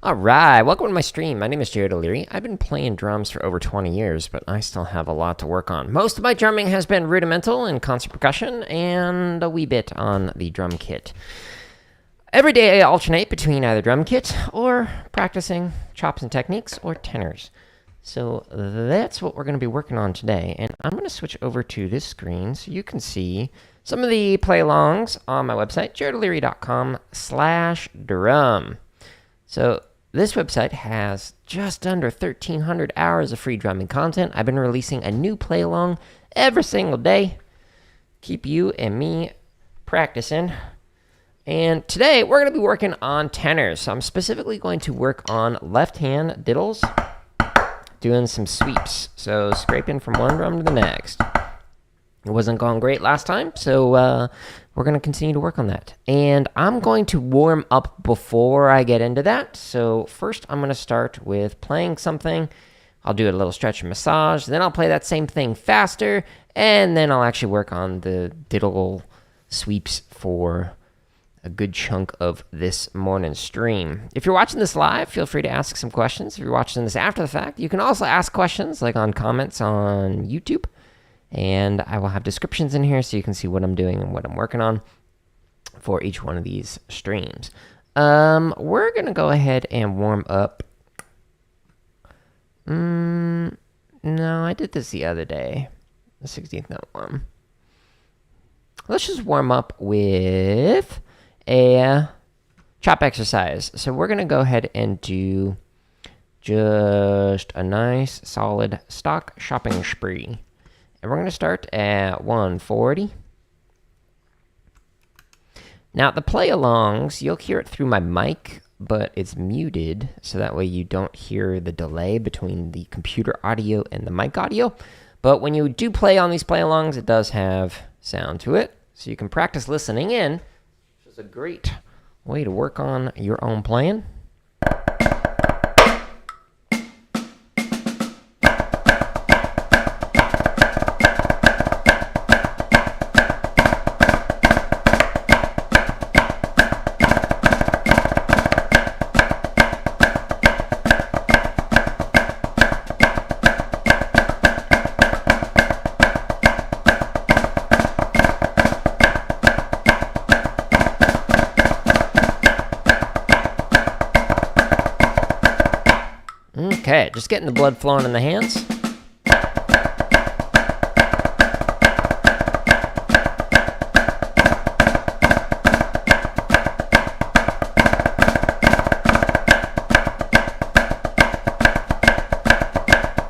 Alright, welcome to my stream. My name is Jared O'Leary. I've been playing drums for over 20 years, but I still have a lot to work on. Most of my drumming has been rudimental in concert percussion, and a wee bit on the drum kit. Every day I alternate between either drum kit or practicing chops and techniques or tenors. So that's what we're going to be working on today, and I'm going to switch over to this screen so you can see some of the play-alongs on my website, jaredoleary.com/drum. So this website has just under 1,300 hours of free drumming content. I've been releasing a new play-along every single day. Keep you and me practicing. And today we're going to be working on tenors. So I'm specifically going to work on left-hand diddles, doing some sweeps. So scraping from one drum to the next. It wasn't going great last time, so we're going to continue to work on that. And I'm going to warm up before I get into that. So first I'm going to start with playing something. I'll do a little stretch and massage. Then I'll play that same thing faster. And then I'll actually work on the diddle sweeps for a good chunk of this morning stream. If you're watching this live, feel free to ask some questions. If you're watching this after the fact, you can also ask questions like on comments on YouTube. And I will have descriptions in here so you can see what I'm doing and what I'm working on for each one of these streams. We're going to go ahead and warm up. No, I did this the other day. The 16th note one. Let's just warm up with a chop exercise. So we're going to go ahead and do just a nice solid stock shopping spree. And we're going to start at 140. Now, the play-alongs, you'll hear it through my mic, but it's muted, so that way you don't hear the delay between the computer audio and the mic audio. But when you do play on these play-alongs, it does have sound to it, so you can practice listening in, which is a great way to work on your own playing. Okay, just getting the blood flowing in the hands.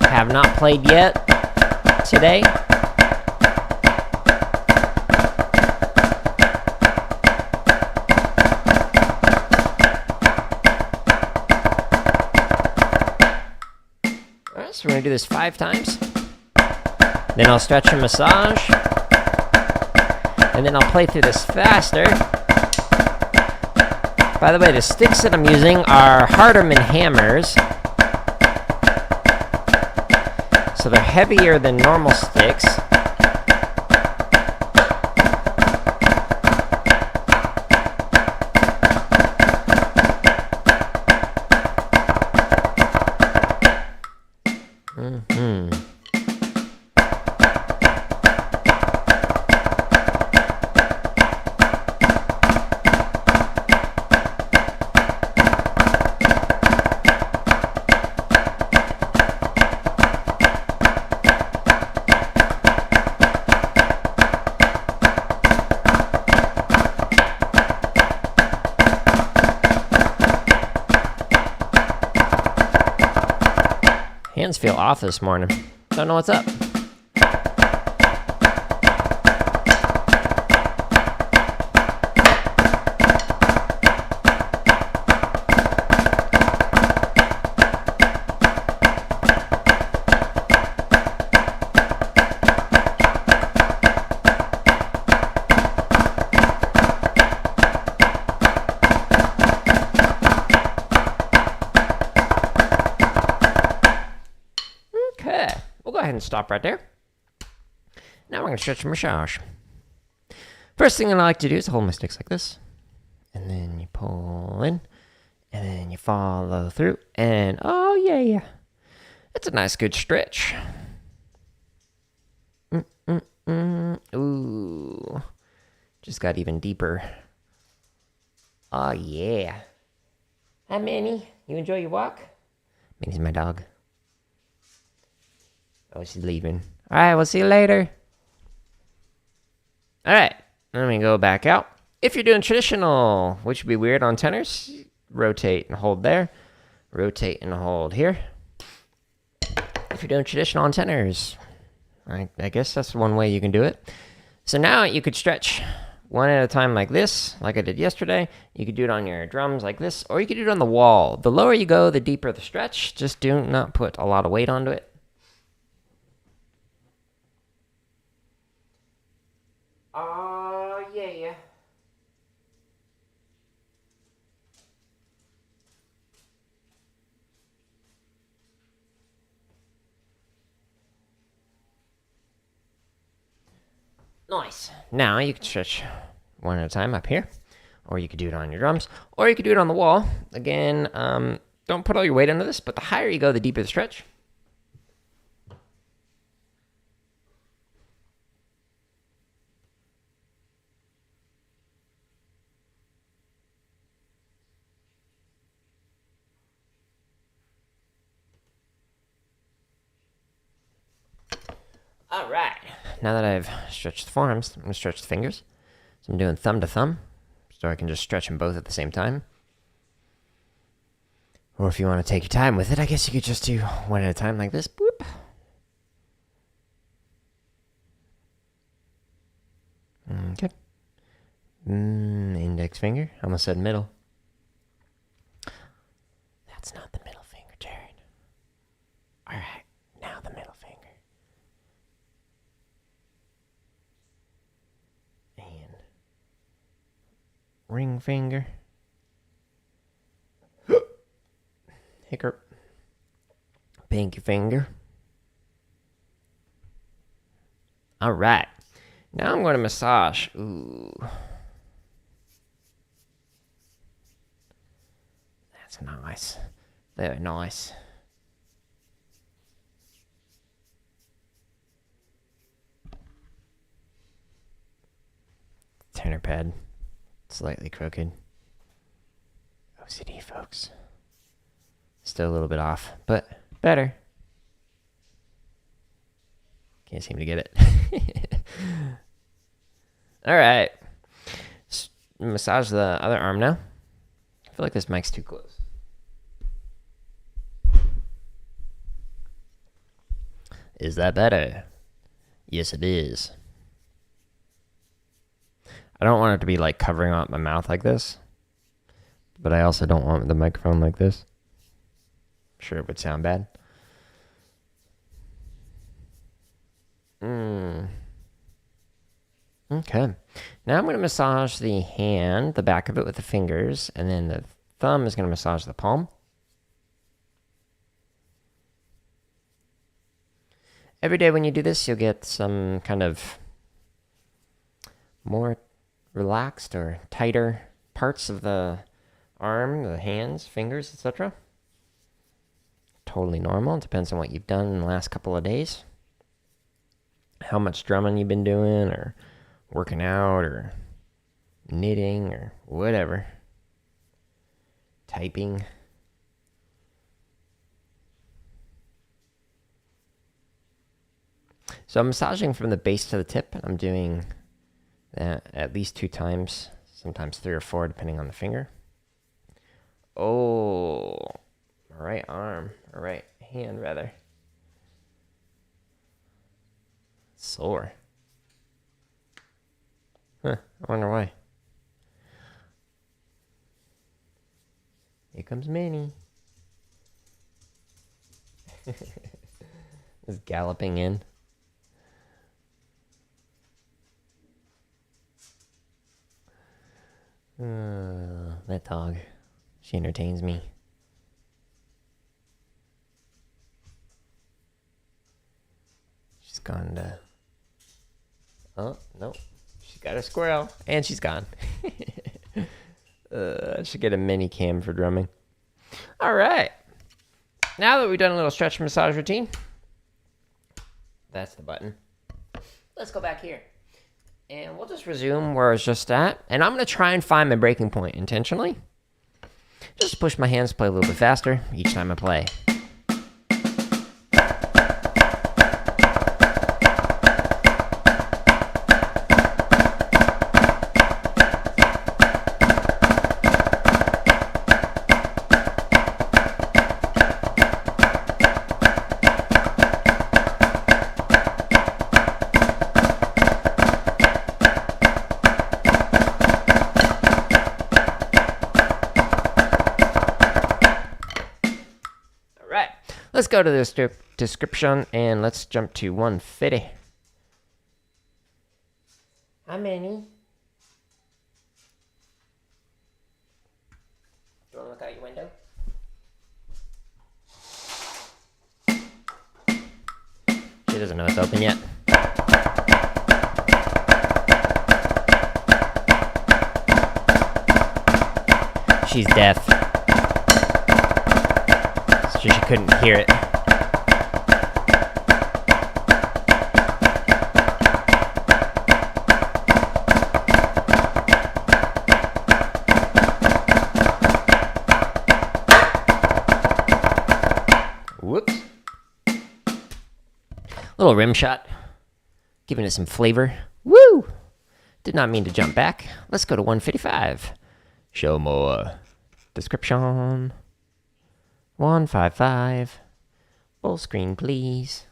Have not played yet today. So we're going to do this 5 times. Then I'll stretch and massage. And then I'll play through this faster. By the way, the sticks that I'm using are Hardeman hammers. So they're heavier than normal sticks. Hands feel off this morning. Don't know what's up. We'll go ahead and stop right there. Now we're going to stretch and massage. First thing that I like to do is hold my sticks like this. And then you pull in. And then you follow through. And oh, yeah. It's a nice, good stretch. Ooh. Just got even deeper. Oh, yeah. Hi, Minnie. You enjoy your walk? Minnie's my dog. Oh, she's leaving. All right, we'll see you later. All right, let me go back out. If you're doing traditional, which would be weird on tenors, rotate and hold there. Rotate and hold here. If you're doing traditional on tenors, I guess that's one way you can do it. So now you could stretch one at a time like this, like I did yesterday. You could do it on your drums like this, or you could do it on the wall. The lower you go, the deeper the stretch. Just do not put a lot of weight onto it. Oh, yeah. Nice. Now you can stretch one at a time up here, or you could do it on your drums, or you could do it on the wall. Again, don't put all your weight into this, but the higher you go, the deeper the stretch. All right. Now that I've stretched the forearms, I'm going to stretch the fingers. So I'm doing thumb to thumb, so I can just stretch them both at the same time. Or if you want to take your time with it, I guess you could just do one at a time like this. Boop. Okay. Index finger. I almost said middle. That's not the middle finger, Jared. All right. Now the middle finger. And ring finger. Hiccup. Pinky finger. All right. Now I'm going to massage. Ooh. That's nice. Very nice. Tenor pad. Slightly crooked. OCD, folks. Still a little bit off, but better. Can't seem to get it. All right. Massage the other arm now. I feel like this mic's too close. Is that better? Yes, it is. I don't want it to be like covering up my mouth like this, but I also don't want the microphone like this. I'm sure it would sound bad. Okay. Now I'm going to massage the hand, the back of it with the fingers, and then the thumb is going to massage the palm. Every day when you do this, you'll get some kind of more relaxed or tighter parts of the arm, the hands, fingers, etc. Totally normal. It depends on what you've done in the last couple of days. How much drumming you've been doing, or working out, or knitting, or whatever. Typing. So I'm massaging from the base to the tip. I'm doing that at least 2 times, sometimes 3 or 4, depending on the finger. Oh, right arm, or right hand, rather. Sore. Huh, I wonder why. Here comes Minnie. Just galloping in. That dog. She entertains me. She's gone to... Oh, no. She's got a squirrel. And she's gone. I should get a mini cam for drumming. All right. Now that we've done a little stretch massage routine, that's the button. Let's go back here. And we'll just resume where I was just at. And I'm going to try and find my breaking point intentionally. Just push my hands to play a little bit faster each time I play. Let's go to the description and let's jump to 150. How many? Do you want to look out your window? She doesn't know it's open yet. She's deaf. So she couldn't hear it. Whoops. Little rim shot. Giving it some flavor. Woo! Did not mean to jump back. Let's go to 155. Show more. Description. 155. Full screen, please.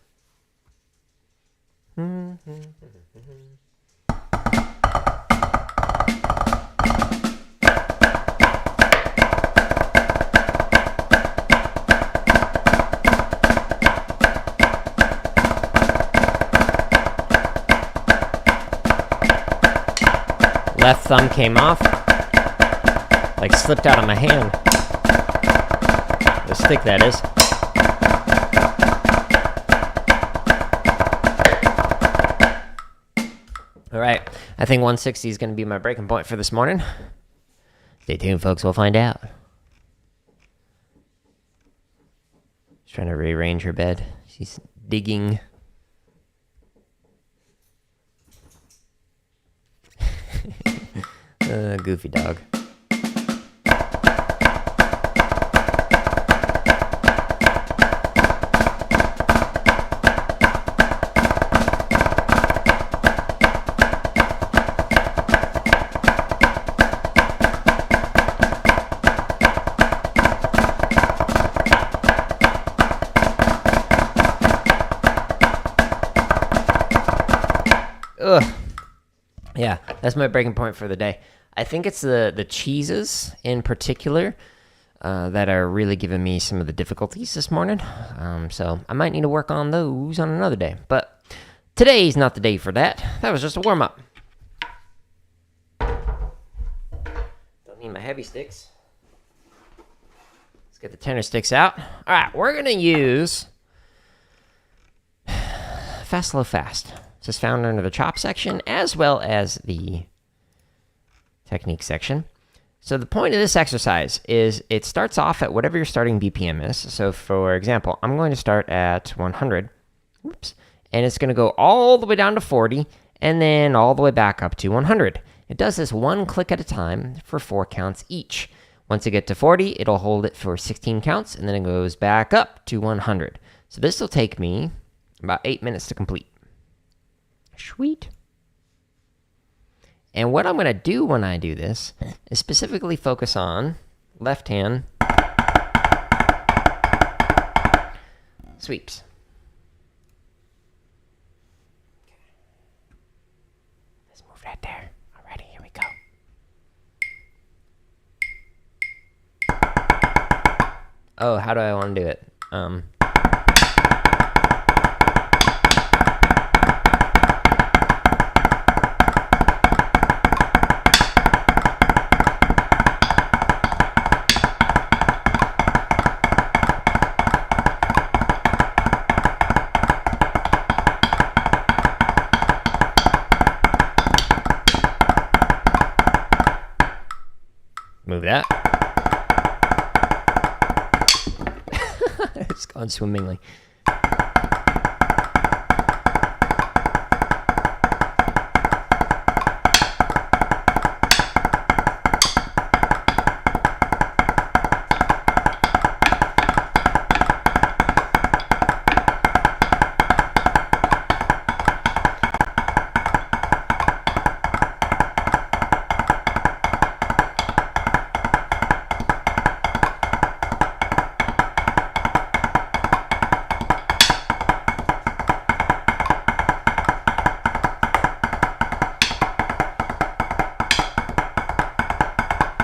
Left thumb came off. Like slipped out of my hand. The stick, that is. All right, I think 160 is going to be my breaking point for this morning. Stay tuned, folks. We'll find out. She's trying to rearrange her bed. She's digging. Goofy dog. Ugh. Yeah, that's my breaking point for the day. I think it's the cheeses in particular that are really giving me some of the difficulties this morning. So I might need to work on those on another day. But today's not the day for that. That was just a warm-up. Don't need my heavy sticks. Let's get the tenor sticks out. All right, we're going to use Fast, Slow, Fast. This is found under the chop section as well as the technique section. So the point of this exercise is it starts off at whatever your starting BPM is. So for example, I'm going to start at 100. Whoops. And it's going to go all the way down to 40 and then all the way back up to 100. It does this one click at a time for 4 counts each. Once you get to 40, it'll hold it for 16 counts and then it goes back up to 100. So this will take me about 8 minutes to complete. Sweet. And what I'm going to do when I do this is specifically focus on left hand sweeps. Okay. Let's move that there. Alrighty, here we go. Oh, how do I want to do it? Move that. unswimmingly.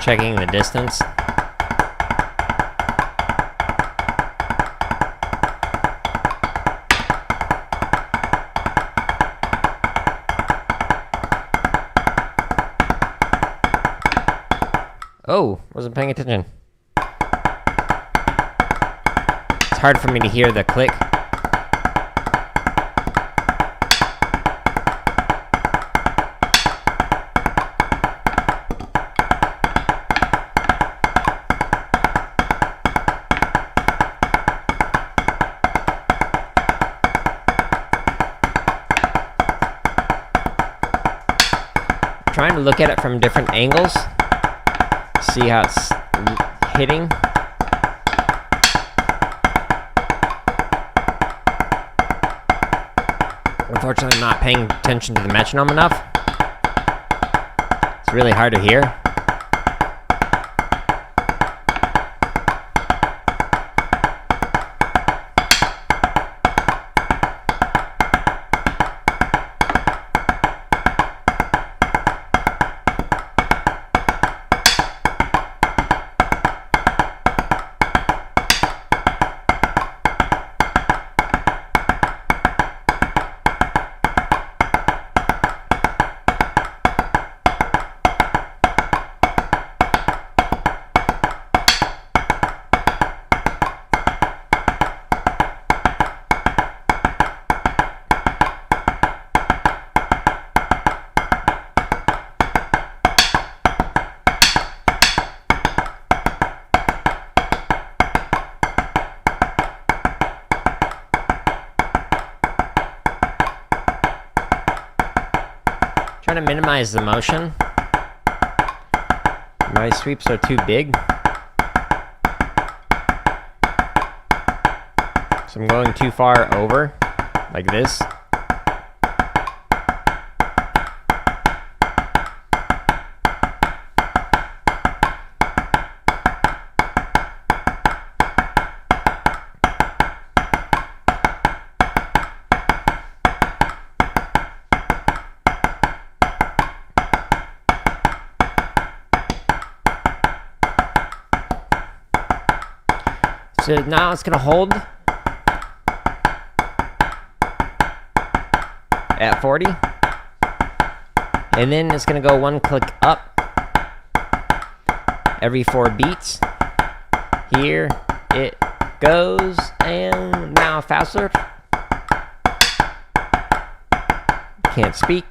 Checking the distance. Oh, wasn't paying attention. It's hard for me to hear the click. Trying to look at it from different angles, see how it's hitting. Unfortunately, I'm not paying attention to the metronome enough. It's really hard to hear. Trying to minimize the motion. My sweeps are too big. So I'm going too far over, like this. So now it's going to hold at 40. And then it's going to go one click up every 4 beats. Here it goes, and now faster. Can't speak.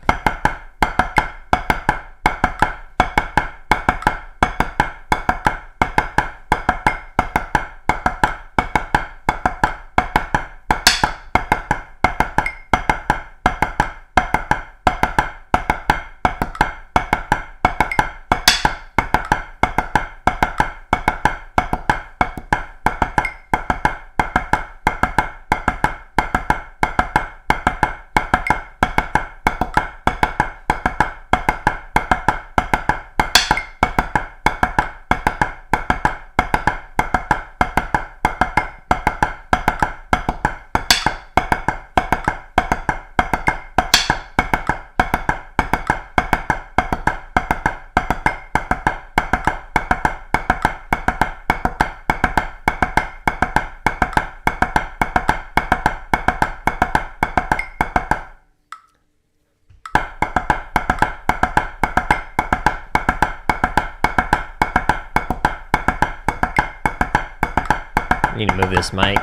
I need to move this mic.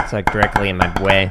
It's like directly in my way.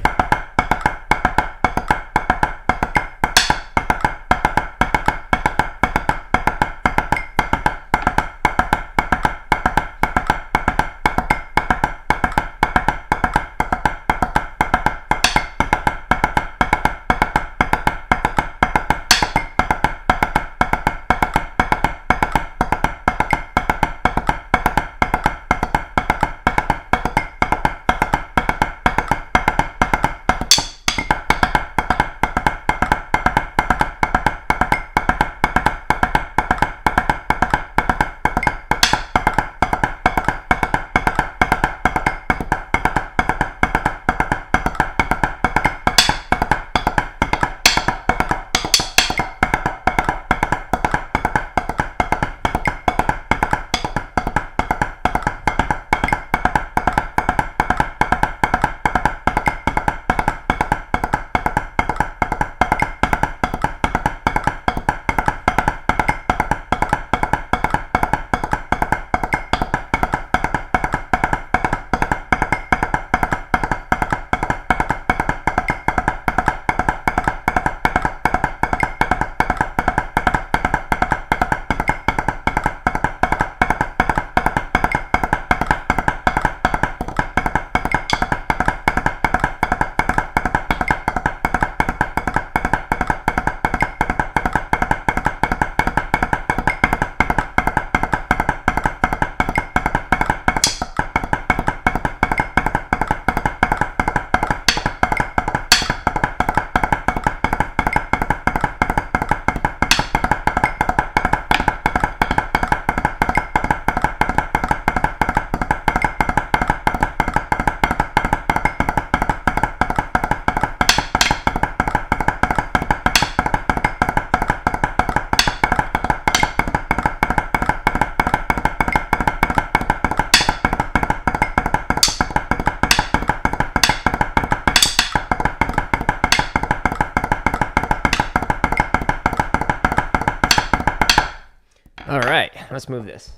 All right, let's move this.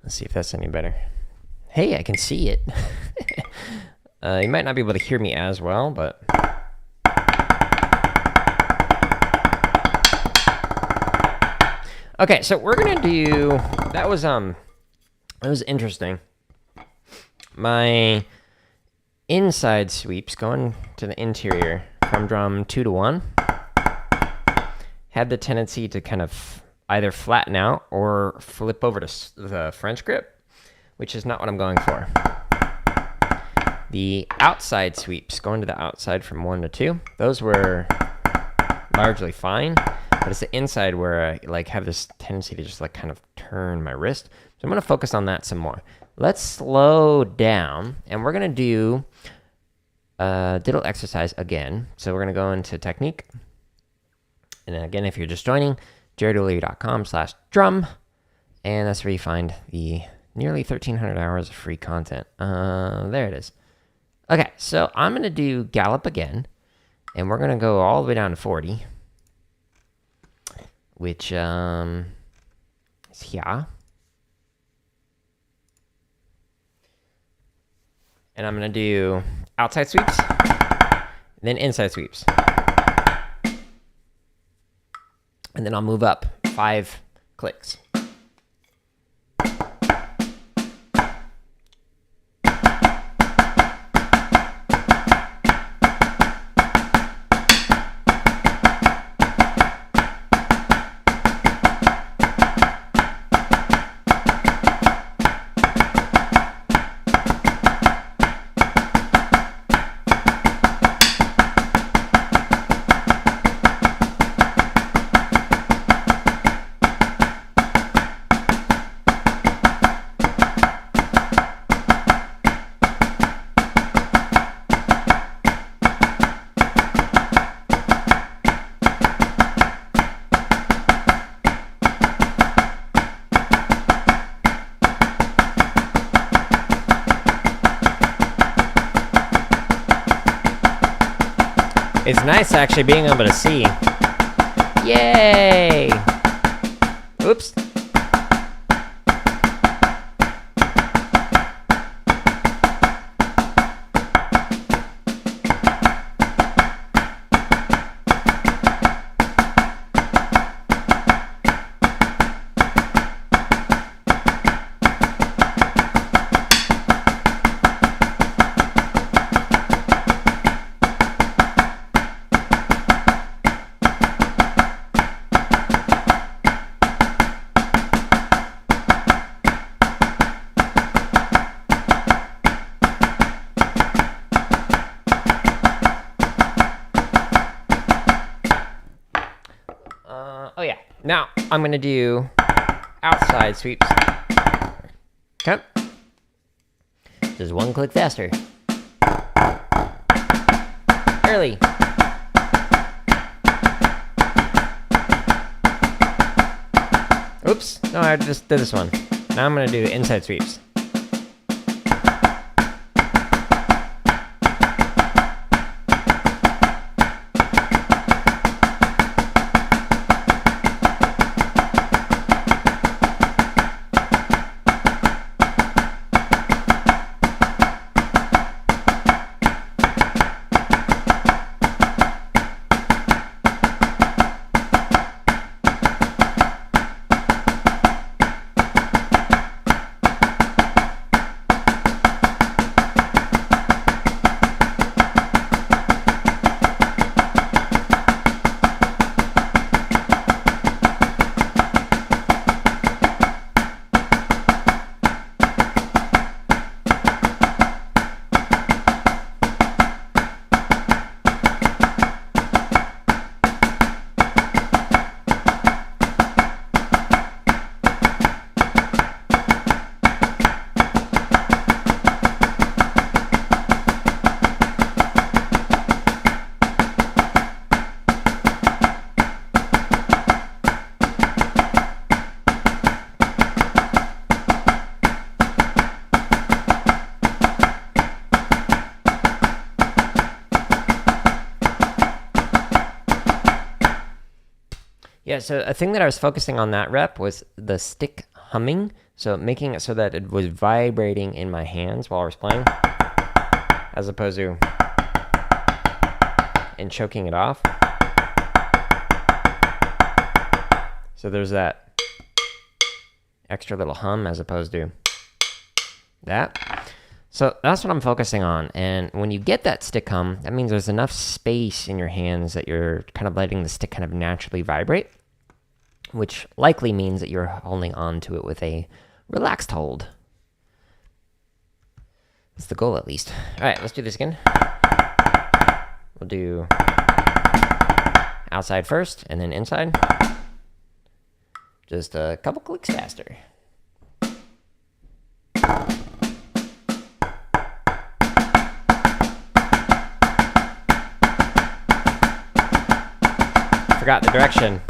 Let's see if that's any better. Hey, I can see it. You might not be able to hear me as well, but... Okay, so we're gonna do... That was interesting. My inside sweeps going to the interior from drum 2 to 1 had the tendency to kind of either flatten out or flip over to the French grip, which is not what I'm going for. The outside sweeps, going to the outside from 1 to 2, those were largely fine, but it's the inside where I like have this tendency to just like kind of turn my wrist. So I'm going to focus on that some more. Let's slow down, and we're going to do a diddle exercise again. So we're going to go into technique. And again, if you're just joining, jaredoleary.com/drum, and that's where you find the nearly 1,300 hours of free content. There it is. Okay, so I'm going to do gallop again, and we're going to go all the way down to 40, which is here. And I'm going to do outside sweeps, then inside sweeps. And then I'll move up 5 clicks. It's nice actually being able to see. Yay! Oops. Oh yeah. Now I'm gonna do outside sweeps. Okay. Just 1 click faster. Early. Oops. No, I just did this one. Now I'm gonna do inside sweeps. Yeah, so a thing that I was focusing on that rep was the stick humming. So making it so that it was vibrating in my hands while I was playing, as opposed to and choking it off. So there's that extra little hum as opposed to that. So that's what I'm focusing on. And when you get that stick hum, that means there's enough space in your hands that you're kind of letting the stick kind of naturally vibrate, which likely means that you're holding on to it with a relaxed hold. That's the goal, at least. All right, let's do this again. We'll do outside first and then inside. Just a couple clicks faster. Forgot the direction.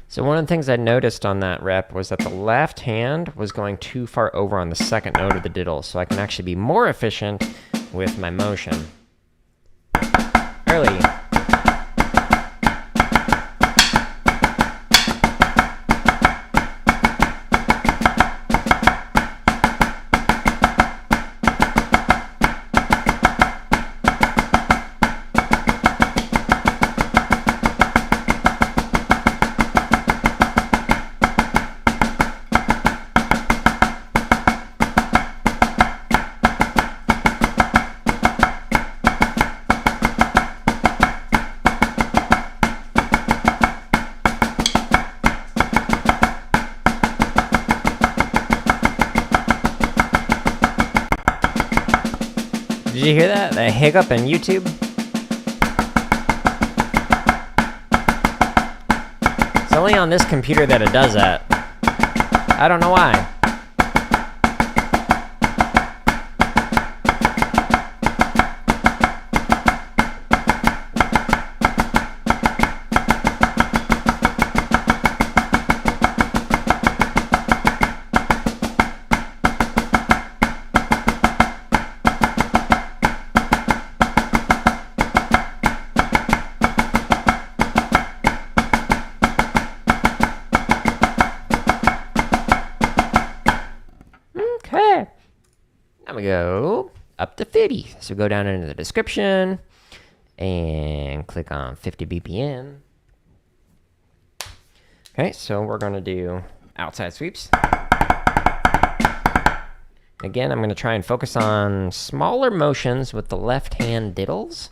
So one of the things I noticed on that rep was that the left hand was going too far over on the second note of the diddle, so I can actually be more efficient with my motion. Early. Did you hear that? The hiccup in YouTube? It's only on this computer that it does that. I don't know why. Okay. Now we go up to 50. So go down into the description and click on 50 BPM. Okay, so we're going to do outside sweeps. Again, I'm going to try and focus on smaller motions with the left hand diddles.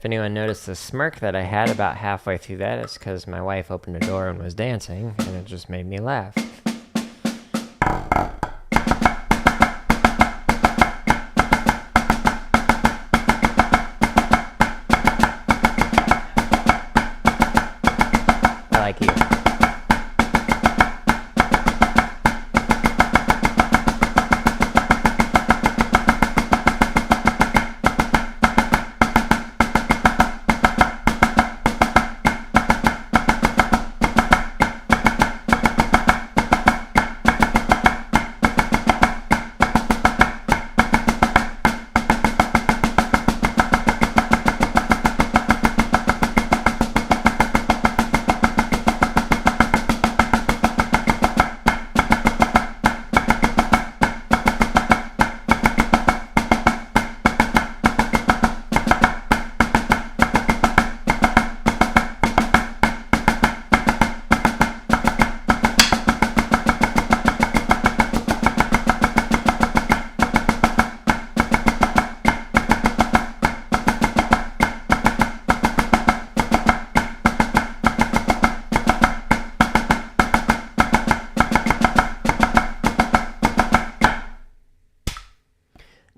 anyone noticed the smirk that I had about halfway through that, it's because my wife opened the door and was dancing, and it just made me laugh. I like you.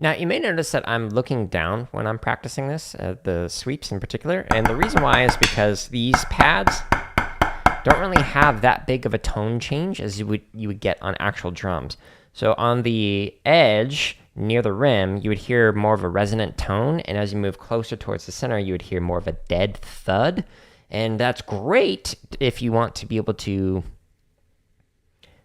Now, you may notice that I'm looking down when I'm practicing this, the sweeps in particular, and the reason why is because these pads don't really have that big of a tone change as you would get on actual drums. So on the edge, near the rim, you would hear more of a resonant tone, and as you move closer towards the center, you would hear more of a dead thud, and that's great if you want to be able to...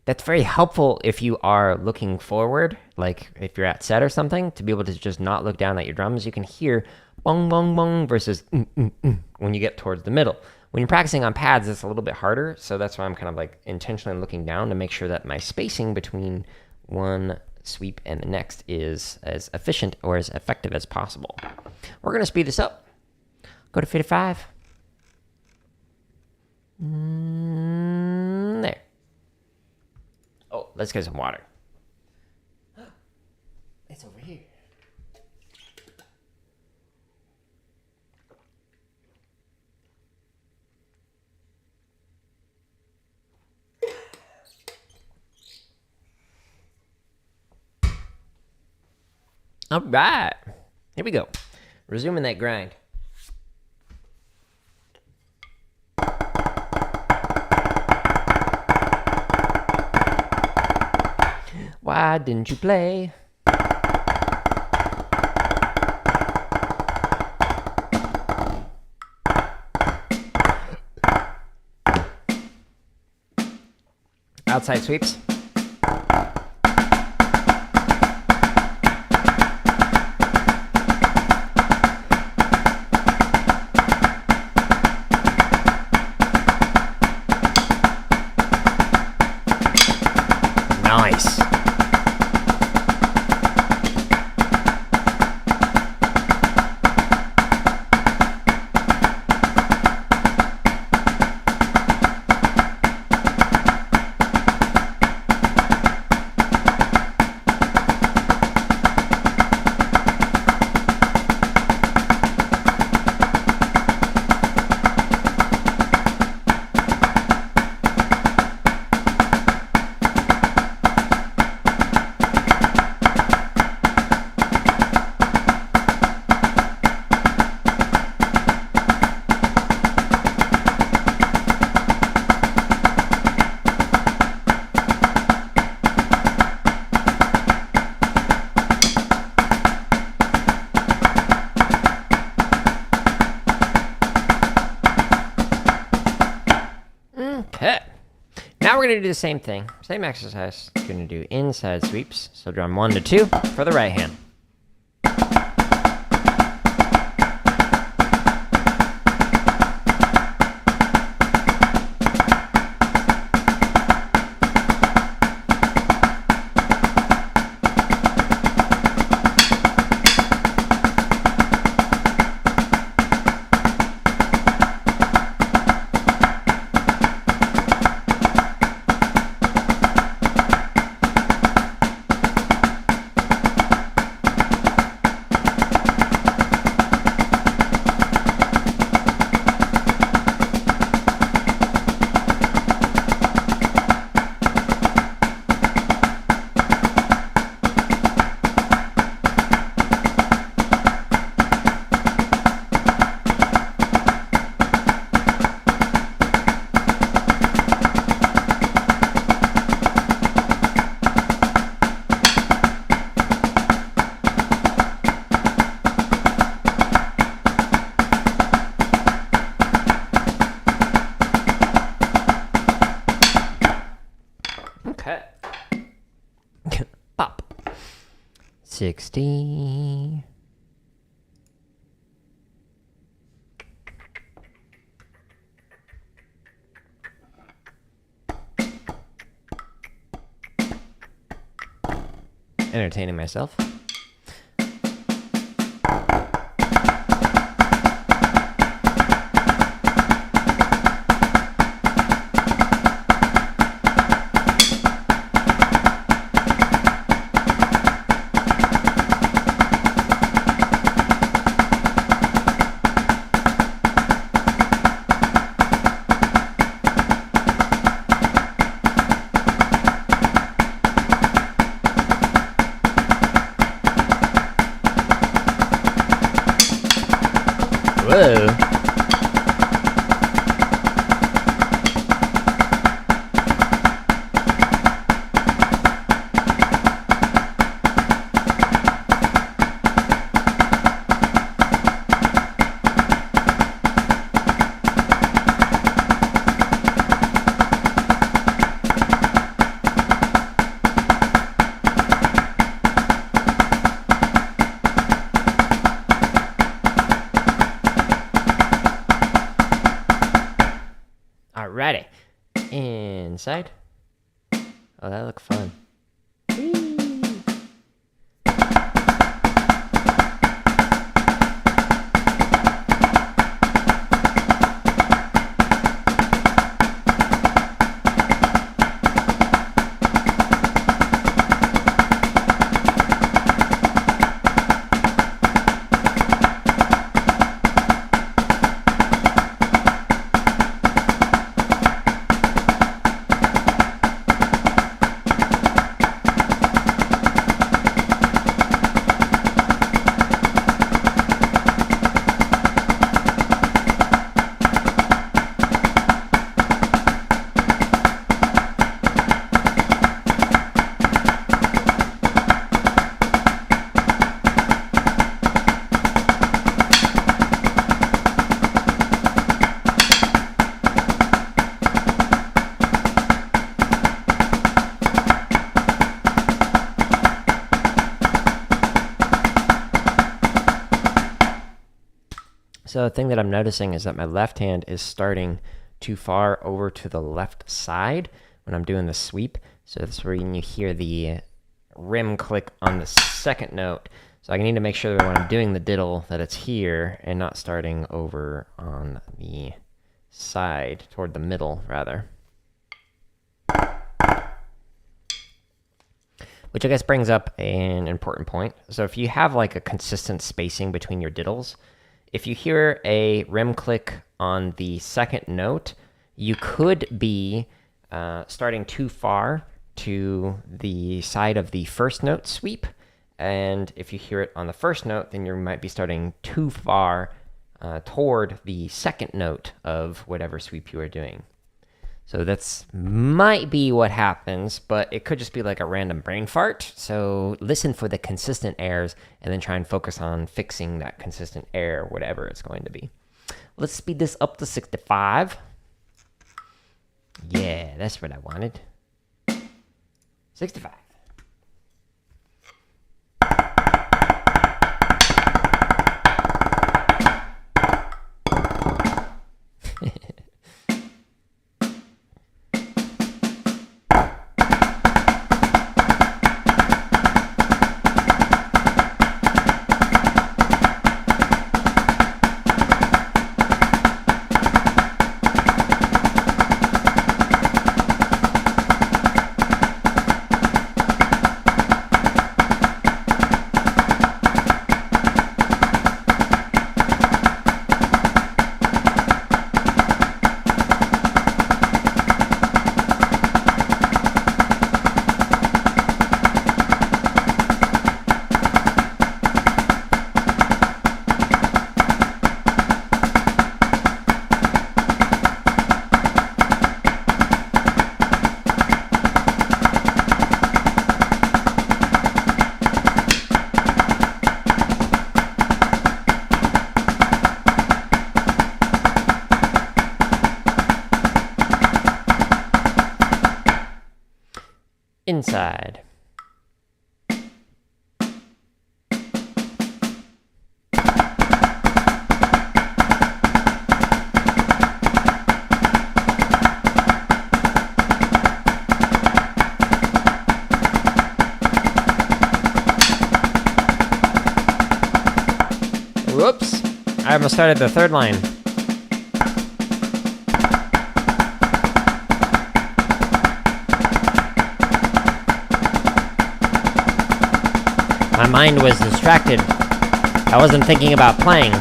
That's very helpful if you are looking forward, like if you're at set or something, to be able to just not look down at your drums. You can hear bong, bong, bong versus when you get towards the middle. When you're practicing on pads, it's a little bit harder, so that's why I'm kind of like intentionally looking down to make sure that my spacing between one sweep and the next is as efficient or as effective as possible. We're going to speed this up. Go to 55. There. Oh, let's get some water. It's over here. All right. Here we go. Resuming that grind. Why didn't you play? Outside sweeps. Nice. Okay. Now we're going to do the same thing. Same exercise. We're going to do inside sweeps. So drum 1 to 2 for the right hand. Okay. Pop. 60. Entertaining myself. Whoa. Alrighty. Inside. Oh, that looked fun. So the thing that I'm noticing is that my left hand is starting too far over to the left side when I'm doing the sweep. So that's where you hear the rim click on the second note. So I need to make sure that when I'm doing the diddle that it's here and not starting over on the side, toward the middle rather. Which I guess brings up an important point. So if you have like a consistent spacing between your diddles, if you hear a rim click on the second note, you could be starting too far to the side of the first note sweep. And if you hear it on the first note, then you might be starting too far toward the second note of whatever sweep you are doing. So that's might be what happens, but it could just be like a random brain fart. So listen for the consistent errors and then try and focus on fixing that consistent error, whatever it's going to be. Let's speed this up to 65. Yeah, that's what I wanted. 65. inside. Whoops, I almost started the third line. My mind was distracted. I wasn't thinking about playing.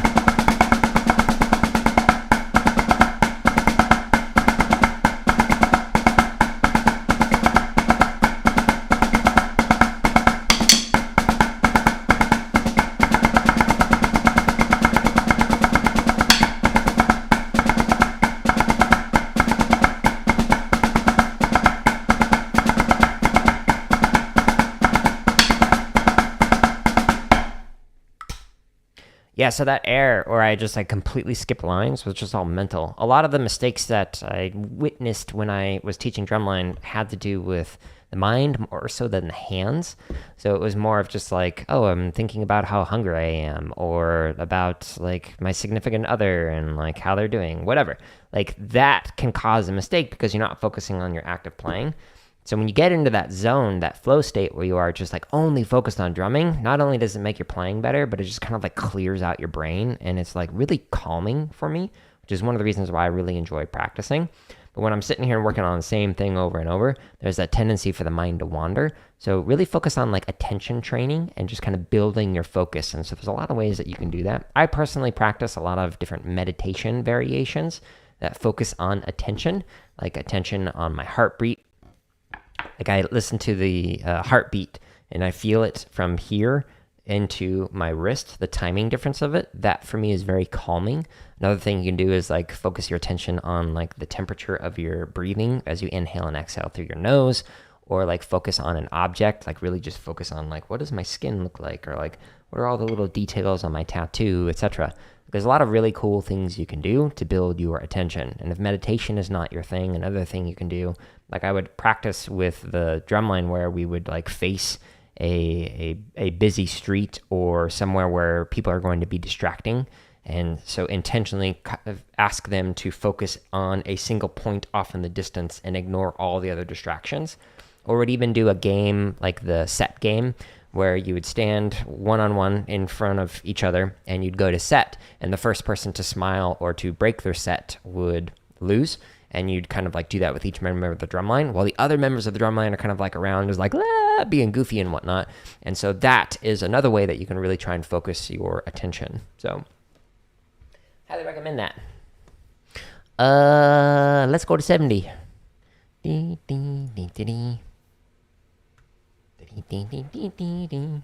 Yeah, so that error, or I just like completely skip lines, was just all mental. A lot of the mistakes that I witnessed when I was teaching drumline had to do with the mind more so than the hands. So it was more of just like, oh, I'm thinking about how hungry I am, or about like my significant other and like how they're doing, whatever. Like that can cause a mistake because you're not focusing on your active playing. So when you get into that zone, that flow state where you are just like only focused on drumming, not only does it make your playing better, but it just kind of like clears out your brain, and it's like really calming for me, which is one of the reasons why I really enjoy practicing. But when I'm sitting here and working on the same thing over and over, there's that tendency for the mind to wander. So really focus on like attention training and just kind of building your focus. And so there's a lot of ways that you can do that. I personally practice a lot of different meditation variations that focus on attention, like attention on my heartbeat. Like I listen to the heartbeat and I feel it from here into my wrist, the timing difference of it. That for me is very calming. Another thing you can do is like focus your attention on like the temperature of your breathing as you inhale and exhale through your nose, or like focus on an object, like really just focus on like, what does my skin look like? Or like, what are all the little details on my tattoo, etc. There's a lot of really cool things you can do to build your attention. And if meditation is not your thing, another thing you can do, like I would practice with the drumline where we would like face a busy street or somewhere where people are going to be distracting. And so intentionally ask them to focus on a single point off in the distance and ignore all the other distractions. Or would even do a game like the set game, where you would stand one-on-one in front of each other and you'd go to set, and the first person to smile or to break their set would lose. And you'd kind of like do that with each member of the drumline, while the other members of the drumline are kind of like around, just like being goofy and whatnot. And so that is another way that you can really try and focus your attention. So highly recommend that. Let's go to 70. Dee, dee, dee, dee, dee. Dee, dee, dee, dee, dee, dee.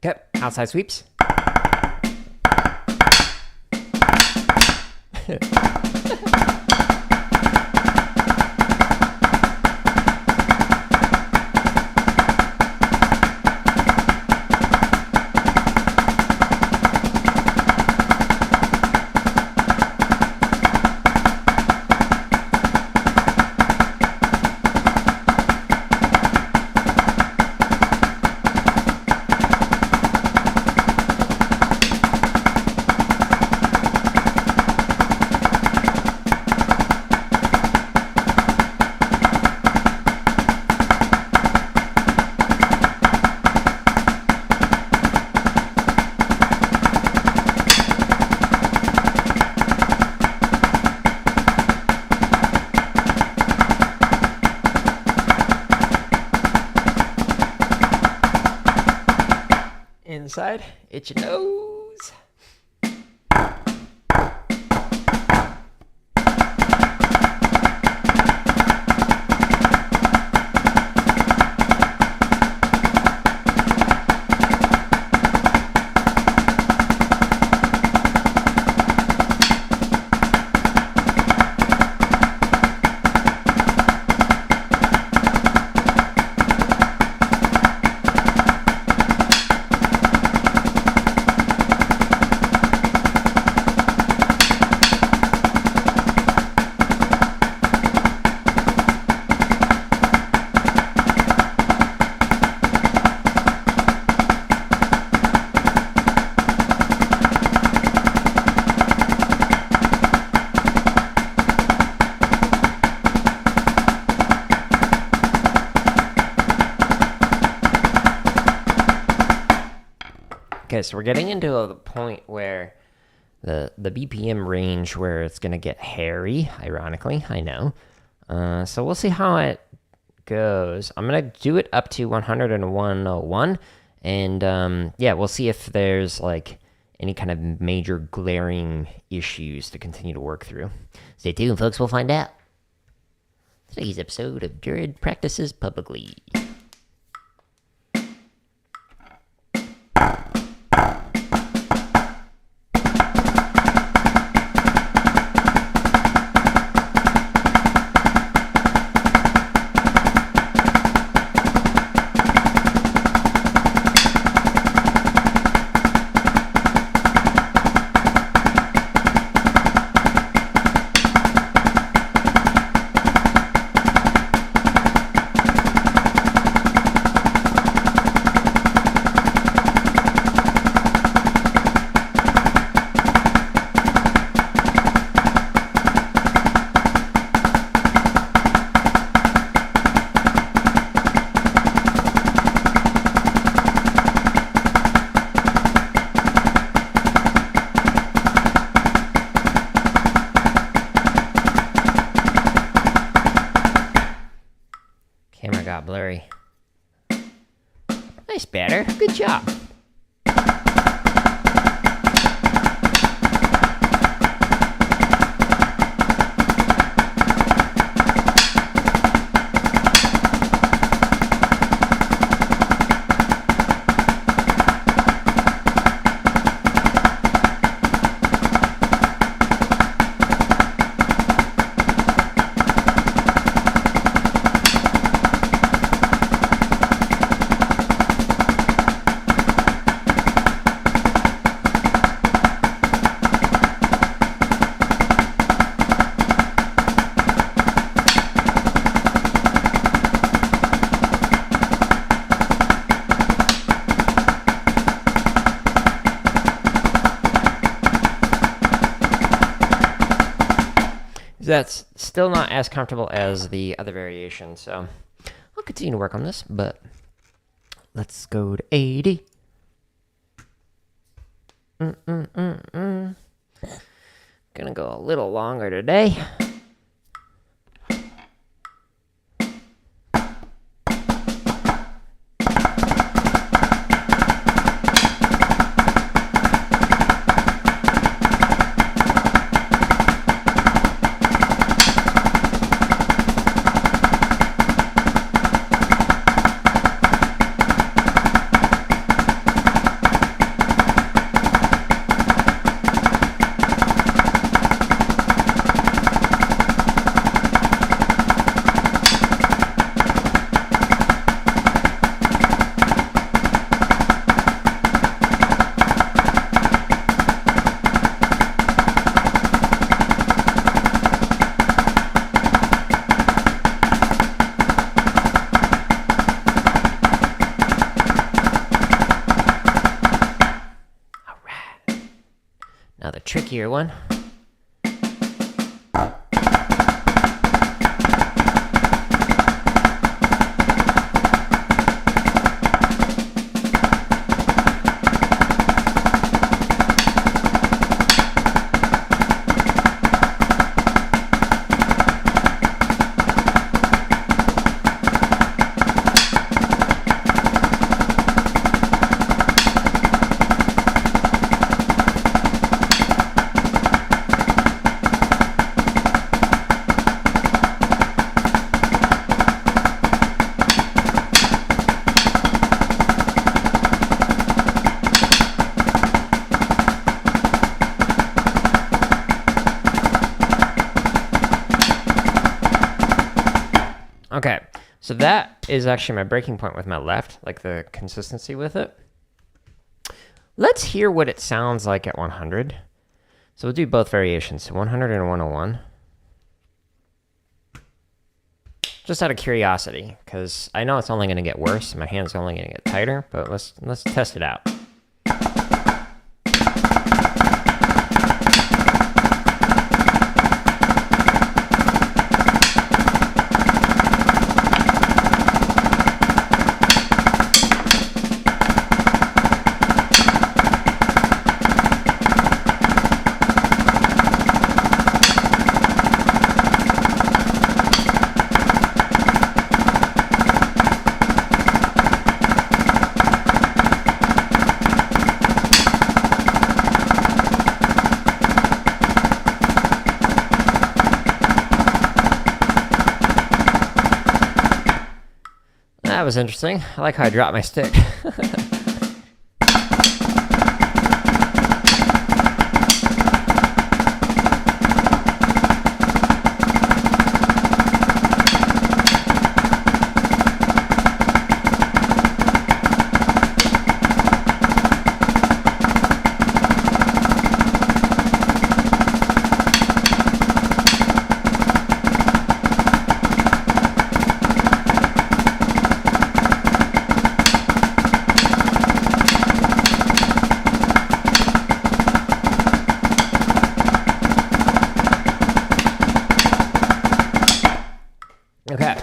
Okay, outside sweeps. inside. Itch your nose. Okay, so we're getting into a point where the BPM range where it's going to get hairy, ironically, I know. So we'll see how it goes. I'm going to do it up to 101.01, and yeah, we'll see if there's like any kind of major glaring issues to continue to work through. Stay tuned, folks, we'll find out. Today's episode of Jared Practices Publicly. Camera got blurry. Nice batter. Good job. That's still not as comfortable as the other variation, so I'll continue to work on this, but let's go to 80. Gonna go a little longer today. Now the trickier one. Okay, so that is actually my breaking point with my left, like the consistency with it. Let's hear what it sounds like at 100. So we'll do both variations, so 100 and 101. Just out of curiosity, because I know it's only going to get worse. My hand's only going to get tighter, but let's test it out. That was interesting. I like how I dropped my stick. Okay.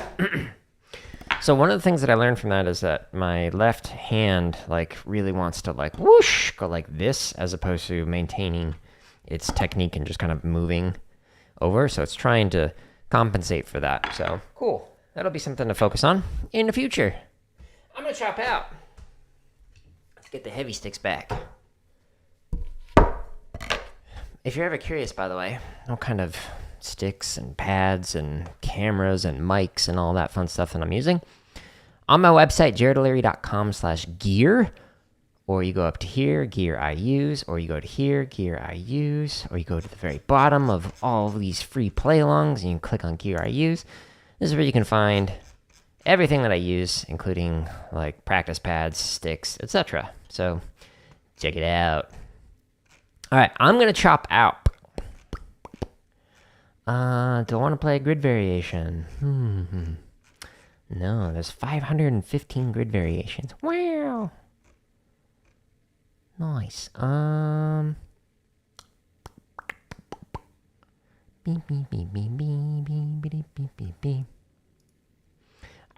So one of the things that I learned from that is that my left hand like really wants to like whoosh go like this as opposed to maintaining its technique and just kind of moving over. So it's trying to compensate for that. So cool. That'll be something to focus on in the future. I'm gonna chop out. Let's get the heavy sticks back. If you're ever curious, by the way, what kind of sticks and pads and cameras and mics and all that fun stuff that I'm using, on my website, jaredoleary.com/gear, or you go up to here, gear I use, or you go to here, gear I use, or you go to the very bottom of all of these free play-alongs and you click on gear I use. This is where you can find everything that I use, including like practice pads, sticks, etc. So check it out. All right, I'm going to chop out. Do I want to play a grid variation? No, there's 515 grid variations. Wow. Nice. I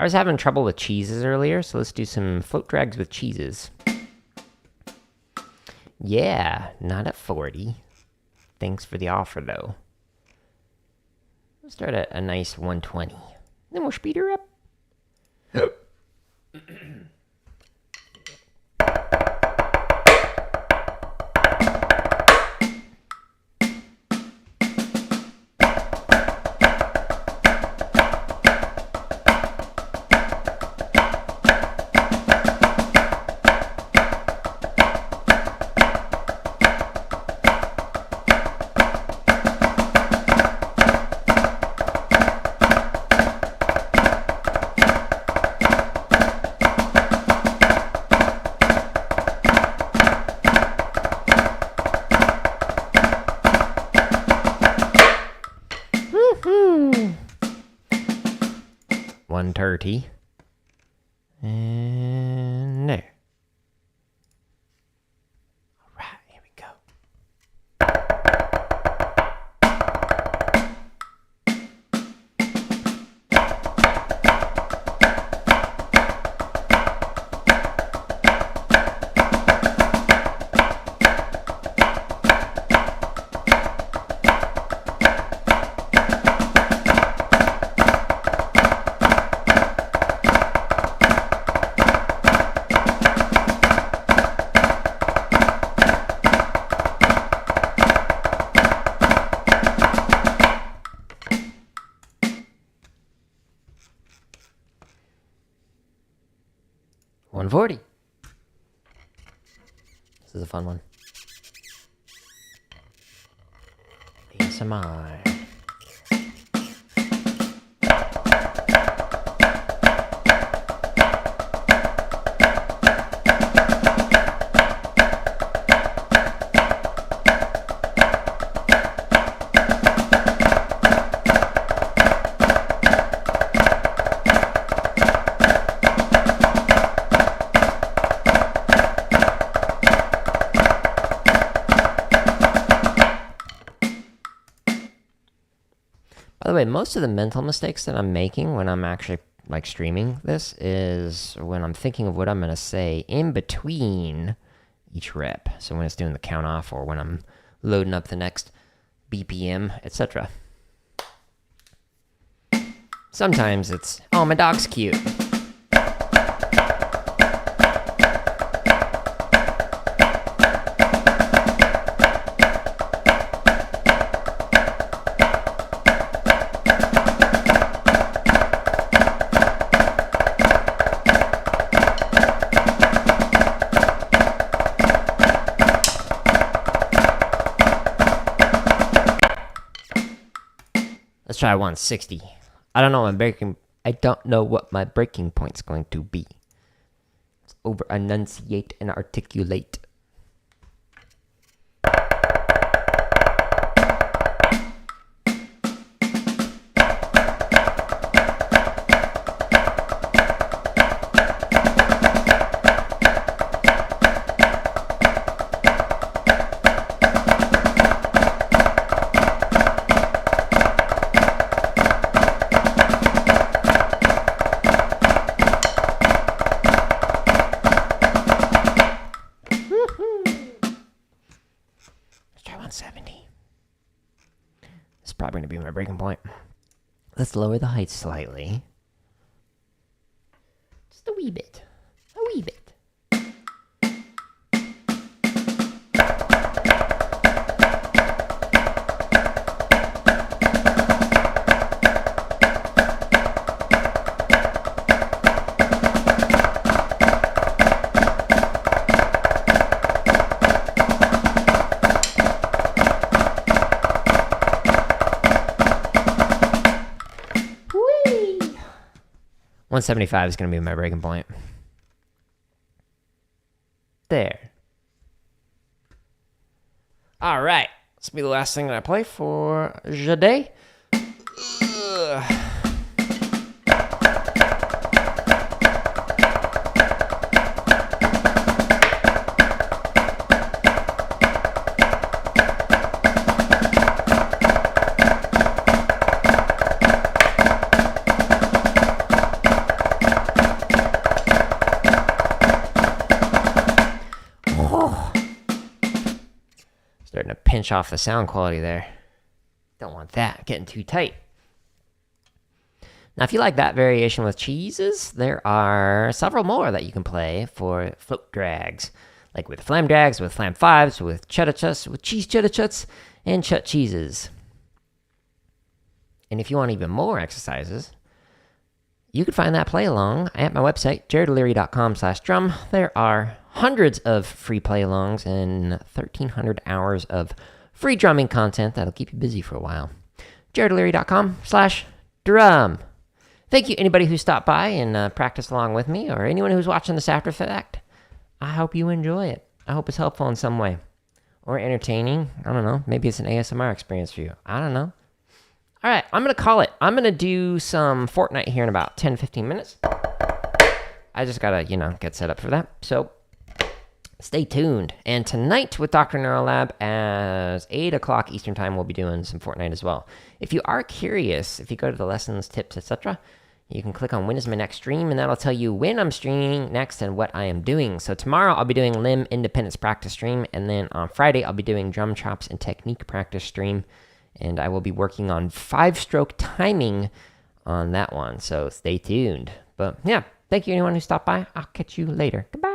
was having trouble with cheeses earlier, so let's do some float drags with cheeses. Yeah, not at 40. Thanks for the offer, though. Let's start at a nice 120. Then we'll speed her up. Woohoo! 130. And there. All right, here we go. $140. This is a fun one. ASMR. By the way, most of the mental mistakes that I'm making when I'm actually like streaming this is when I'm thinking of what I'm going to say in between each rep. So when it's doing the count off or when I'm loading up the next BPM, etc. Sometimes it's, oh, my dog's cute. Let's try 160. I don't know what my breaking point's going to be. Let's over enunciate and articulate. Let's try 170. This is probably going to be my breaking point. Let's lower the height slightly. Just a wee bit. A wee bit. Whee! 175 is going to be my breaking point. There. All right. This will be the last thing that I play for Rodeo. Starting to pinch off the sound quality there. Don't want that getting too tight. Now, if you like that variation with cheeses, there are several more that you can play for float drags, like with flam drags, with flam fives, with cheddar chuts, with cheese cheddar chuts, and chut cheeses. And if you want even more exercises, you can find that play along at my website, jaredleary.com/drum. There are hundreds of free play alongs and 1,300 hours of free drumming content that'll keep you busy for a while. jaredleary.com/drum. Thank you, anybody who stopped by and practiced along with me, or anyone who's watching this after fact. I hope you enjoy it. I hope it's helpful in some way. Or entertaining. I don't know. Maybe it's an ASMR experience for you. I don't know. All right, I'm going to call it. I'm going to do some Fortnite here in about 10, 15 minutes. I just got to, get set up for that. So stay tuned. And tonight with Dr. Neurolab at 8 o'clock Eastern Time, we'll be doing some Fortnite as well. If you are curious, if you go to the lessons, tips, etc., you can click on when is my next stream, and that'll tell you when I'm streaming next and what I am doing. So tomorrow I'll be doing limb independence practice stream, and then on Friday I'll be doing drum chops and technique practice stream. And I will be working on 5-stroke timing on that one, so stay tuned. But yeah, thank you anyone who stopped by. I'll catch you later. Goodbye.